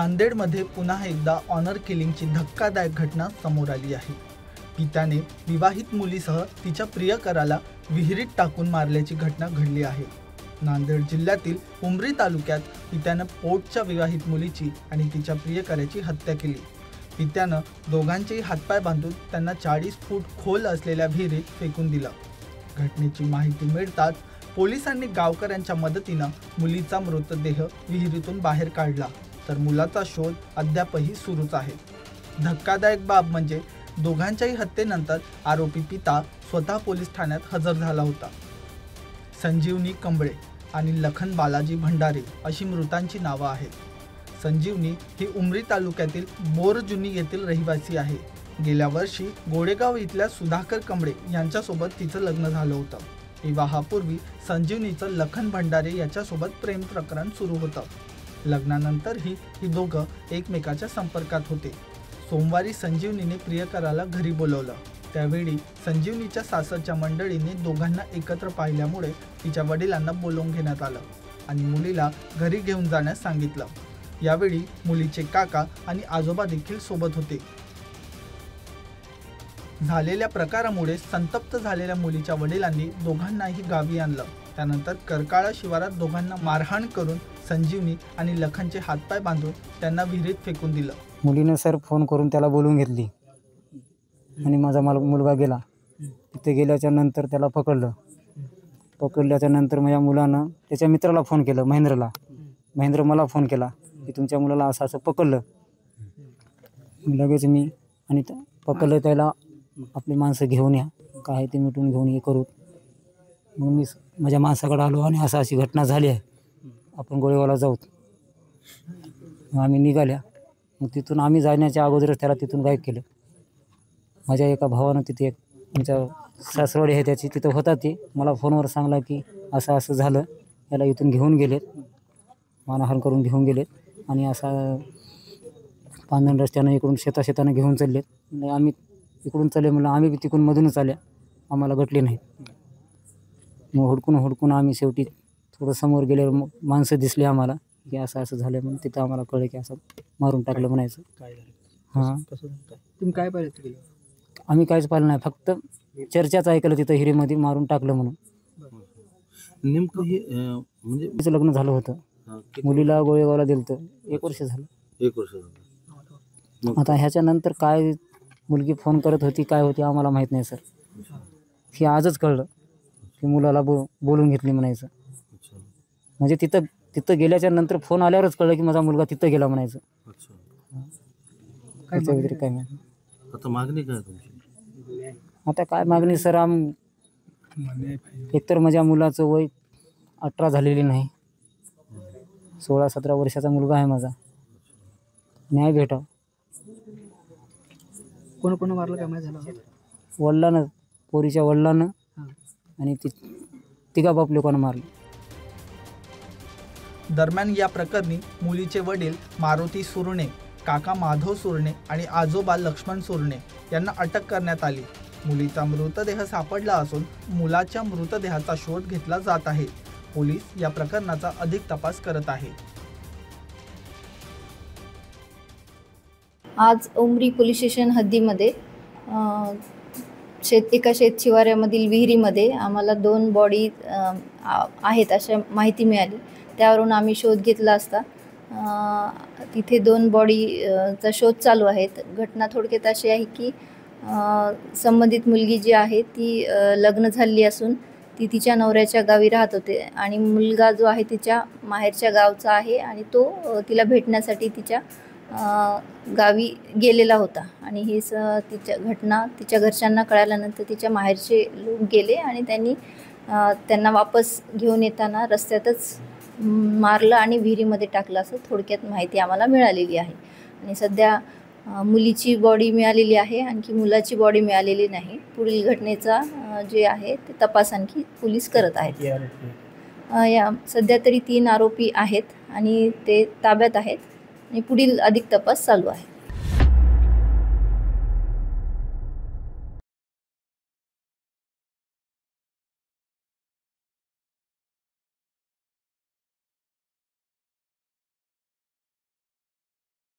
नांदेडमध्ये पुन्हा एकदा ऑनर किलिंगची धक्कादायक घटना समोर आली आहे। पित्याने विवाहित मुलीसह तिच्या प्रियकराला विहिरीत टाकून मारल्याची घटना घडली आहे। नांदेड जिल्ह्यातील उमरी तालुक्यात पित्याने पोटच्या विवाहित मुलीची आणि तिच्या प्रियकराची हत्या केली। पित्याने दोघांचेही हातपाय बांधून त्यांना 40 फूट खोल असलेल्या विहिरीत फेकून दिलं। घटनेची माहिती मिळताच पोलिसांनी गावकऱ्यांच्या मदतीने मुलीचा मृतदेह विहिरीतून बाहेर काढला, तर मुलाचा शोध अद्यापही सुरूच आहे। धक्कादायक बाब म्हणजे दोघांच्याही हत्येनंतर आरोपी पिता स्वतः पोलीस ठाण्यात हजर झाला होता। संजीवनी कंबळे आणि लखन बालाजी भंडारे अशी मृतांची नावे आहेत। संजीवनी ही उमरी तालुक्यातील बोरजुनी येथील रहिवासी आहे। गेल्या वर्षी गोडेगाव इथल्या सुधाकर कंबळे यांच्यासोबत तिचं लग्न झालं होतं। विवाहापूर्वी संजीवनीचं लखन भंडारे याच्यासोबत प्रेम प्रकरण सुरू होतं। लग्नानंतरही ही दोघं एकमेकाच्या संपर्कात होते। सोमवारी संजीवनीने प्रियकराला घरी बोलवलं, त्यावेळी संजीवनीच्या सासरच्या मंडळीने दोघांना एकत्र पाहिल्यामुळे तिच्या वडिलांना बोलवून घेण्यात आलं आणि मुलीला घरी घेऊन जाण्यास सांगितलं। यावेळी मुलीचे काका आणि आजोबा देखील सोबत होते। झालेल्या प्रकारामुळे संतप्त झालेल्या मुलीच्या वडिलांनी दोघांनाही गावी आणलं। त्यानंतर करकाळा शिवारात दोघांना मारहाण करून संजीवनी आणि लखनचे हातपाय बांधून त्यांना विहिरीत फेकून दिलं। मुलीने सर फोन करून त्याला बोलवून घेतली आणि माझा मुलगा गेला। तिथे गेल्याच्या नंतर त्याला पकडल्याच्या नंतर माझ्या मुलानं त्याच्या मित्राला फोन केला, महेंद्र मला फोन केला की तुमच्या मुलाला असं असं पकडलं। लगेच मी आणि पकडलं त्याला आपली माणसं घेऊन या, काय ते मिटून घेऊन ये करू। मग मी माझ्या माणसाकडे आलो आणि अशी घटना झाली आहे, आपण गोळेगावला जाऊ। मग आम्ही निघाल्या। मग तिथून आम्ही जाण्याच्या अगोदरच त्याला तिथून गायब केलं। माझ्या एका भावानं तिथे एक आमच्या सासरवाडी आहे त्याची, तिथं होता ते मला फोनवर सांगला की असं असं झालं, याला इथून घेऊन गेलेत, मानहाण करून घेऊन गेलेत आणि असा पांधन रस्त्यानं इकडून शेतानं घेऊन चाललेत। आणि आम्ही इकडून चालले म्हणलं, आम्ही बी तिकडून मधूनच आल्या, आम्हाला गटले नाही। मग हुडकून आम्ही शेवटी थोडं समोर गेल्यावर माणसं दिसली आम्हाला की असं असं झालं म्हणून तिथं आम्हाला कळलं की असं मारून टाकलं म्हणायचं। हां, तुम्ही काय पाहिलं? आम्ही काहीच पाहिलं नाही, फक्त चर्चाच ऐकलं तिथं हिरीमध्ये मारून टाकलं म्हणून। नेमकं हे म्हणजे तिचं लग्न झालं होतं, मुलीला गोळेगावला दिलं होतं, 1 वर्ष झालं। 1 वर्ष झालं। आता ह्याच्यानंतर काय मुलगी फोन करत होती, काय होती आम्हाला माहीत नाही सर। हे आजच कळलं की मुलाला बोलून घेतली म्हणायचं। म्हणजे तिथं गेल्याच्या नंतर फोन आल्यावरच कळलं की माझा मुलगा तिथं गेला म्हणायचं। त्याच्या व्यतिरिक्त काय नाही। आता मागणी काय तुमची? आता काय मागणी सर, एकतर माझ्या मुलाचं वय 18 झालेली नाही, 16-17 वर्षाचा मुलगा आहे माझा, न्याय भेटावं। कोण मारलं काय माहिती झालं? वडिलांनं, पोरीच्या वडिलांनं आणि तिघा बाप लोकांना मारलं। दरम्यान या प्रकरणी मुलीचे वडील मारुती सुरणे, काका माधव सुरणे आणि आजोबा लक्ष्मण सुरणे यांना अटक करण्यात आली। मुलीचा मृतदेह सापडला असून मुलाच्या मृतदेहाचा शोध घेतला जात आहे। पोलीस या प्रकरणाचा अधिक तपास करत आहेत। आज उमरी पोलीस स्टेशन हद्दीमध्ये एका शेतशिवाऱ्यामधील विहिरीमध्ये आम्हाला 2 बॉडी आहेत अशा माहिती मिळाली। त्यावरून आम्ही शोध घेतला असता तिथे 2 बॉडीचा शोध चालू आहे। घटना थोडक्यात अशी आहे की संबंधित मुलगी जी आहे ती लग्न झालेली असून ती तिच्या नवऱ्याच्या गावी राहत होते आणि मुलगा जो आहे तिच्या माहेरच्या गावचा आहे आणि तो तिला भेटण्यासाठी तिच्या गावी गेलेला होता। आणि ही तिच्या घटना तिच्या घरच्यांना कळाल्यानंतर तिच्या माहेरचे लोक गेले आणि त्यांना वापस घेऊन येताना रस्त्यातच मारलं आणि विहिरीमध्ये टाकलं, असं थोडक्यात माहिती आम्हाला मिळालेली आहे। आणि सध्या मुलीची बॉडी मिळालेली आहे, आणखी मुलाची बॉडी मिळालेली नाही। पुढील घटनेचा जे आहे ते तपास आणखी पोलीस करत आहेत। सध्या तरी 3 आरोपी आहेत आणि ते ताब्यात आहेत आणि पुढील अधिक तपास चालू आहे।